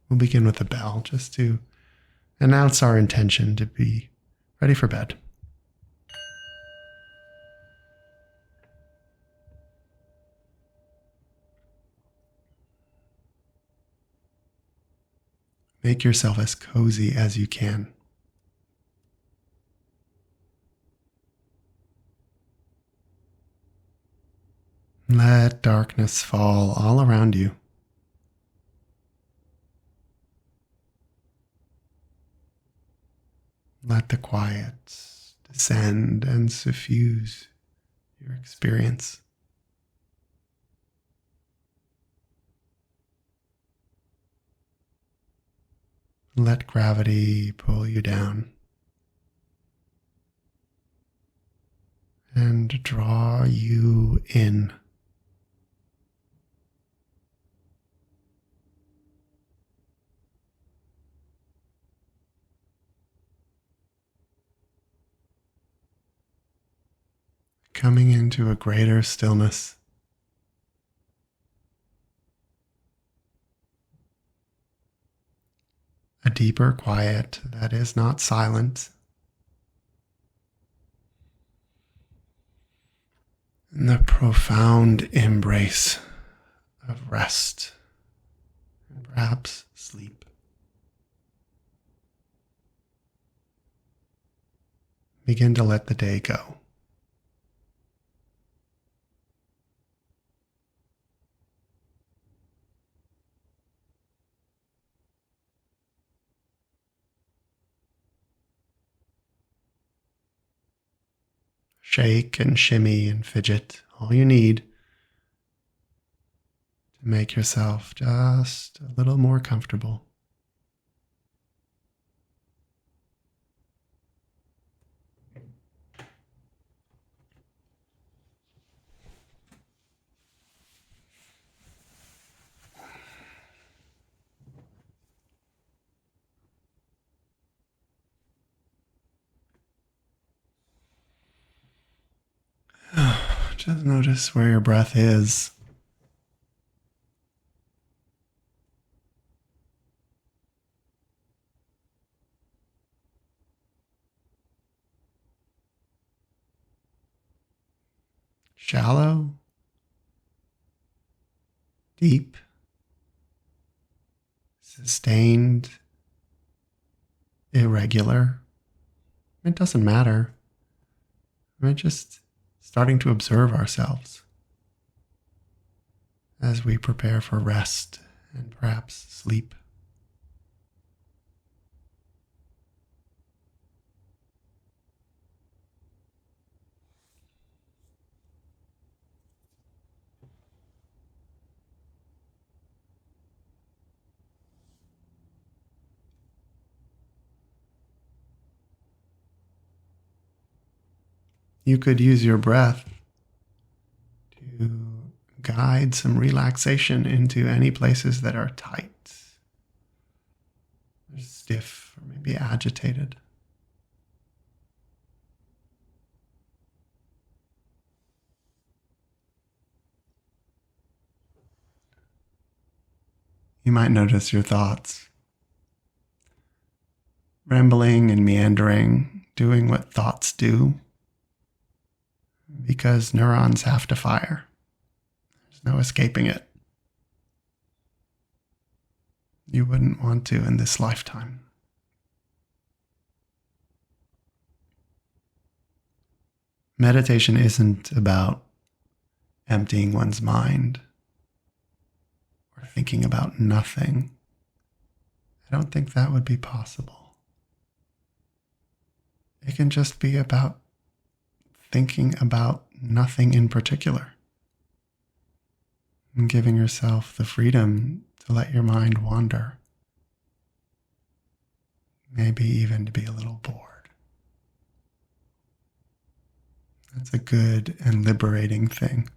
We'll begin with a bell just to announce our intention to be ready for bed. Make yourself as cozy as you can. Let darkness fall all around you. Let the quiet descend and suffuse your experience. Let gravity pull you down and draw you in. Coming into a greater stillness. A deeper quiet that is not silent. And the profound embrace of rest and perhaps sleep. Begin to let the day go. Shake and shimmy and fidget, all you need to make yourself just a little more comfortable. Just notice where your breath is. Shallow, deep, sustained, irregular. It doesn't matter. We're just starting to observe ourselves as we prepare for rest and perhaps sleep. You could use your breath to guide some relaxation into any places that are tight, or stiff, or maybe agitated. You might notice your thoughts rambling and meandering, doing what thoughts do, because neurons have to fire. There's no escaping it. You wouldn't want to in this lifetime. Meditation isn't about emptying one's mind or thinking about nothing. I don't think that would be possible. It can just be about thinking about nothing in particular and giving yourself the freedom to let your mind wander, maybe even to be a little bored. That's a good and liberating thing.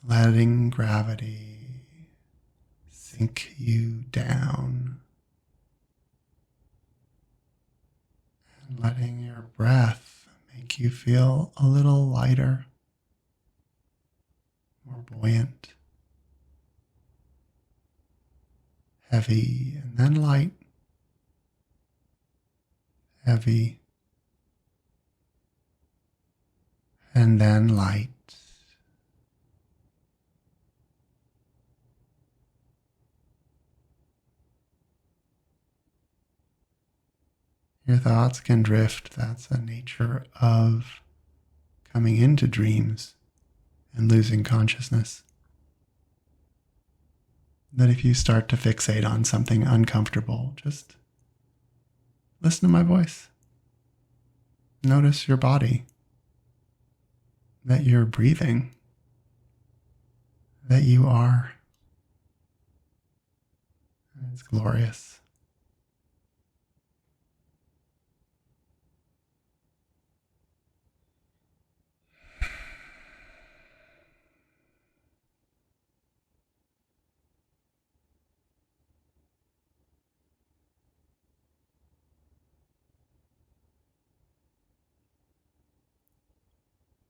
Letting gravity sink you down and letting your breath make you feel a little lighter, more buoyant, heavy, and then light, heavy, and then light. Your thoughts can drift. That's the nature of coming into dreams and losing consciousness. That if you start to fixate on something uncomfortable, just listen to my voice. Notice your body, that you're breathing, that you are. And it's glorious.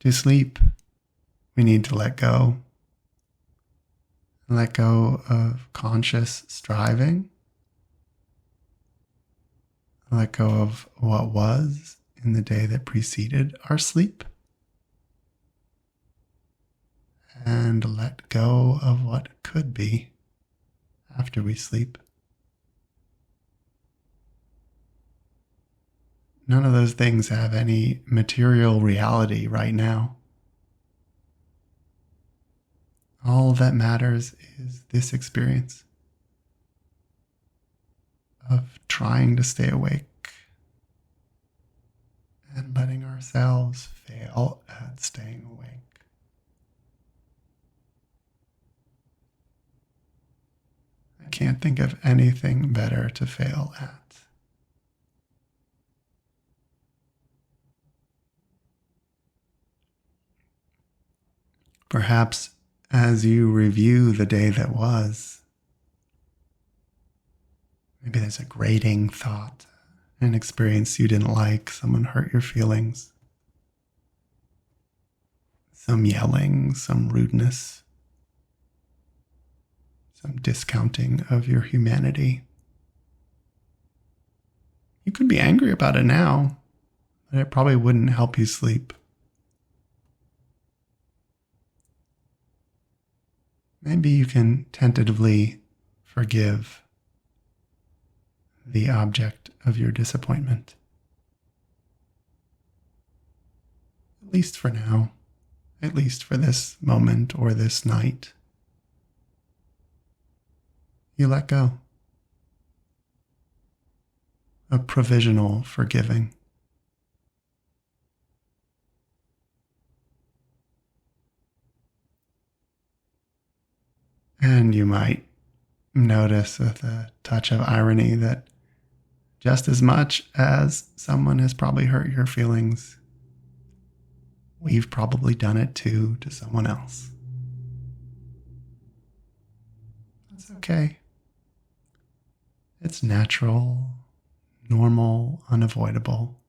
To sleep, we need to let go. Let go of conscious striving. Let go of what was in the day that preceded our sleep. And let go of what could be after we sleep. None of those things have any material reality right now. All that matters is this experience of trying to stay awake and letting ourselves fail at staying awake. I can't think of anything better to fail at. Perhaps as you review the day that was, maybe there's a grating thought, an experience you didn't like, someone hurt your feelings, some yelling, some rudeness, some discounting of your humanity. You could be angry about it now, but it probably wouldn't help you sleep. Maybe you can tentatively forgive the object of your disappointment. At least for now, at least for this moment or this night. You let go. A provisional forgiving. And you might notice with a touch of irony that just as much as someone has probably hurt your feelings, we've probably done it too to someone else. That's okay. It's natural, normal, unavoidable.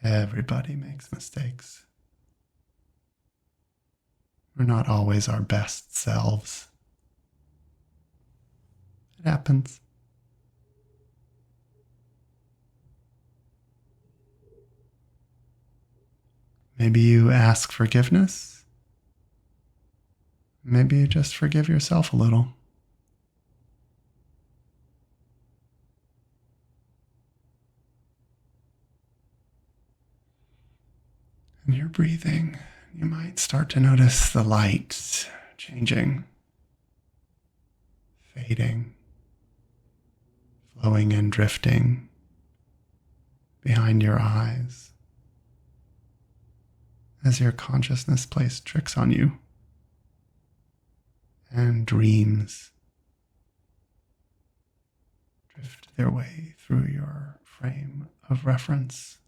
Everybody makes mistakes. We're not always our best selves. It happens. Maybe you ask forgiveness. Maybe you just forgive yourself a little. And you're breathing. You might start to notice the light changing, fading, flowing and drifting behind your eyes as your consciousness plays tricks on you and dreams drift their way through your frame of reference.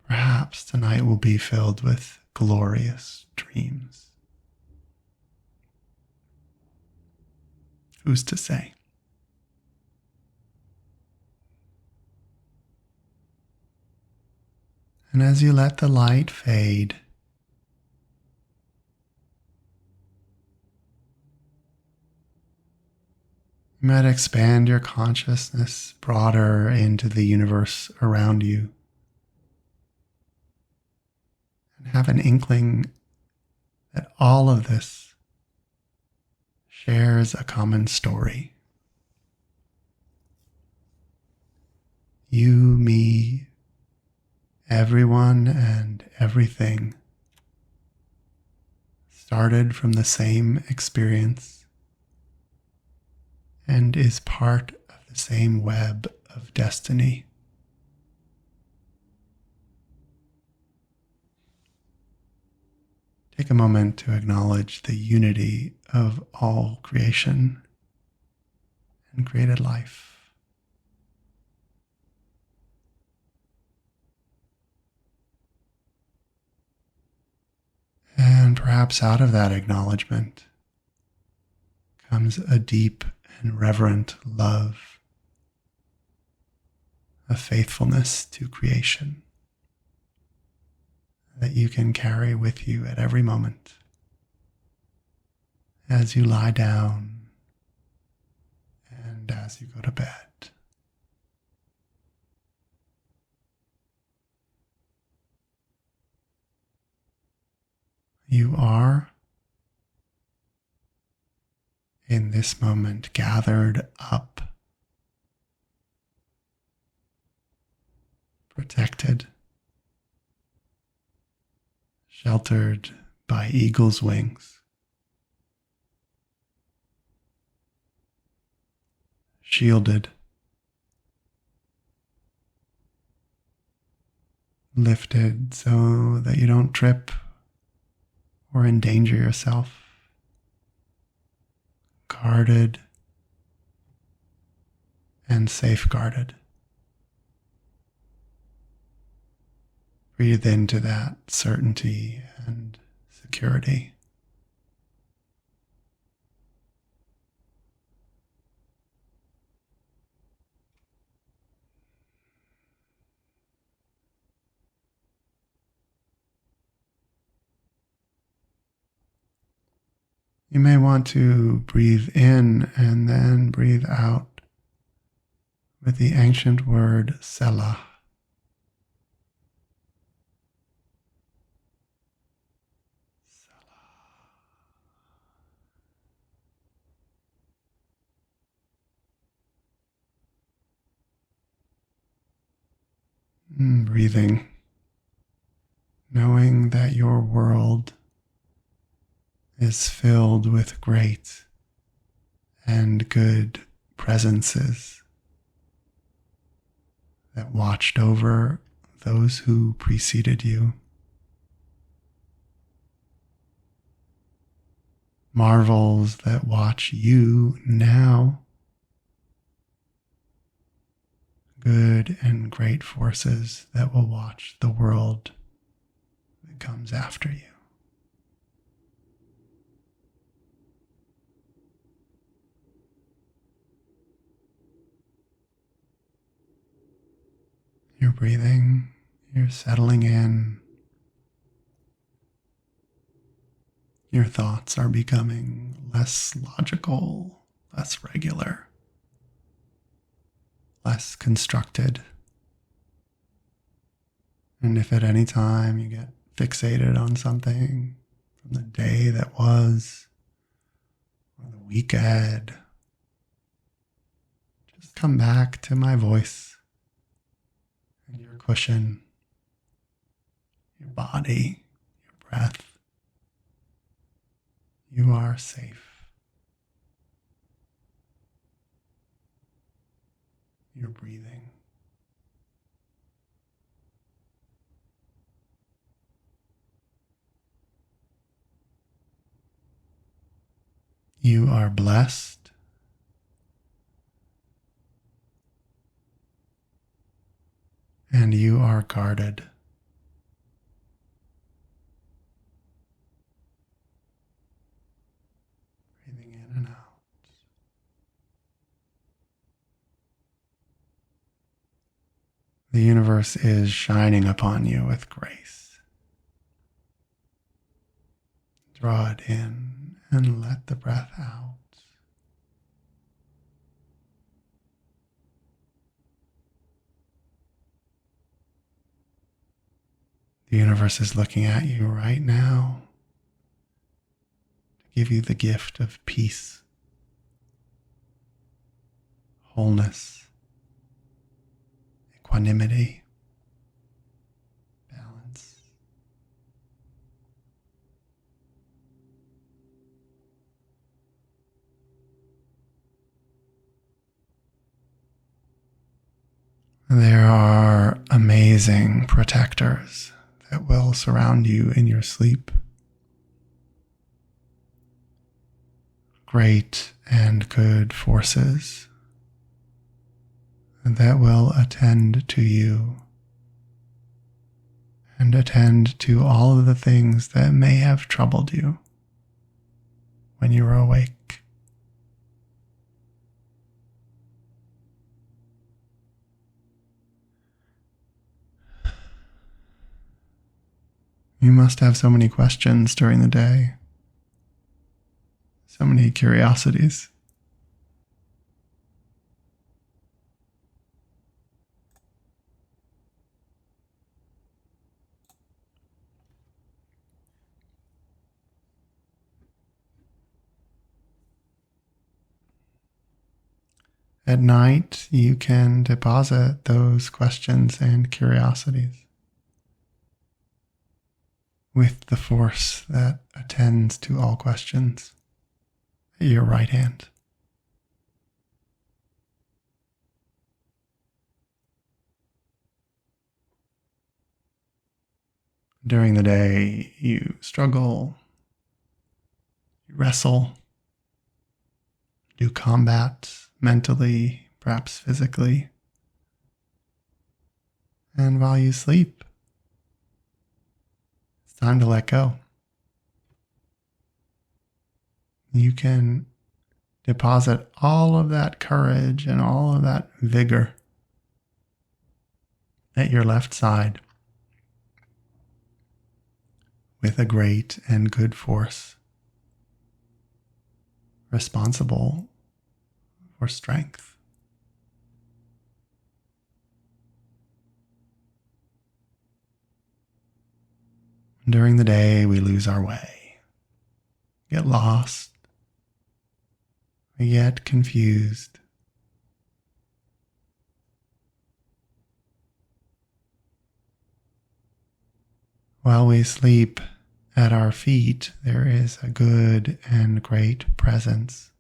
Perhaps tonight will be filled with glorious dreams. Who's to say? And as you let the light fade, you might expand your consciousness broader into the universe around you and have an inkling that all of this shares a common story. You, me, everyone, and everything started from the same experience and is part of the same web of destiny. Take a moment to acknowledge the unity of all creation and created life. And perhaps out of that acknowledgement comes a deep and reverent love, a faithfulness to creation that you can carry with you at every moment as you lie down and as you go to bed. You are, in this moment, gathered up, protected, sheltered by eagle's wings, shielded, lifted so that you don't trip or endanger yourself, guarded and safeguarded. Breathe into that certainty and security. You may want to breathe in and then breathe out with the ancient word Selah. Breathing, knowing that your world is filled with great and good presences that watched over those who preceded you. Marvels that watch you now. Good and great forces that will watch the world that comes after you. You're breathing, you're settling in. Your thoughts are becoming less logical, less regular, less constructed. And if at any time you get fixated on something from the day that was or the week ahead, just come back to my voice and your cushion, your body, your breath. You are safe. You're breathing. You are blessed. And you are guarded. Breathing in and out. The universe is shining upon you with grace. Draw it in and let the breath out. The universe is looking at you right now to give you the gift of peace, wholeness, equanimity, balance. There are amazing protectors that will surround you in your sleep. Great and good forces that will attend to you and attend to all of the things that may have troubled you when you were awake. You must have so many questions during the day, so many curiosities. At night, you can deposit those questions and curiosities with the force that attends to all questions at your right hand. During the day, you struggle, you wrestle, do combat mentally, perhaps physically. And while you sleep, it's time to let go. You can deposit all of that courage and all of that vigor at your left side with a great and good force responsible for strength. During the day, we lose our way, get lost, we get confused. While we sleep, at our feet, there is a good and great presence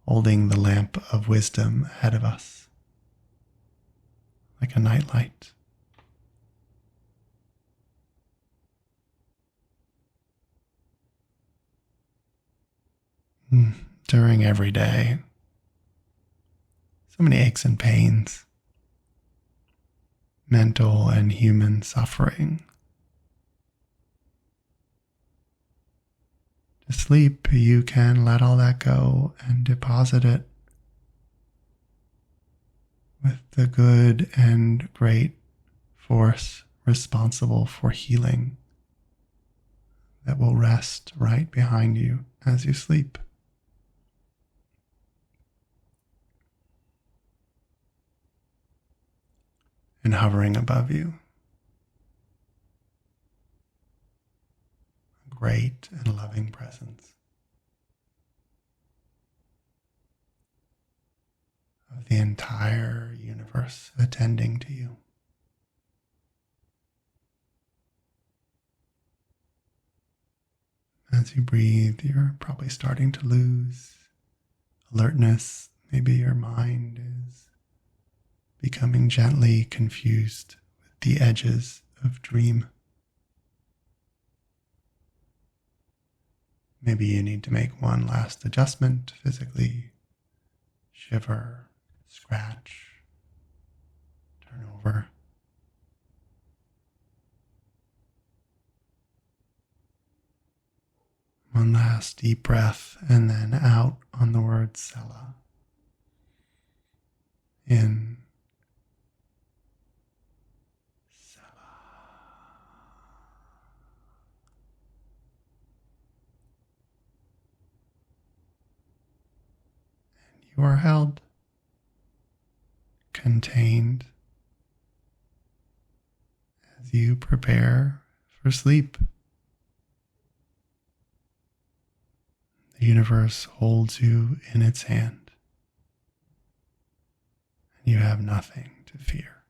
holding the lamp of wisdom ahead of us, like a nightlight. During every day, so many aches and pains, mental and human suffering. To sleep, you can let all that go and deposit it with the good and great force responsible for healing that will rest right behind you as you sleep. And hovering above you, a great and loving presence of the entire universe attending to you. As you breathe, you're probably starting to lose alertness. Maybe your mind is becoming gently confused with the edges of dream. Maybe you need to make one last adjustment physically, shiver, scratch, turn over. One last deep breath and then out on the word Sela. In, You are held, contained, as you prepare for sleep. The universe holds you in its hand, and you have nothing to fear.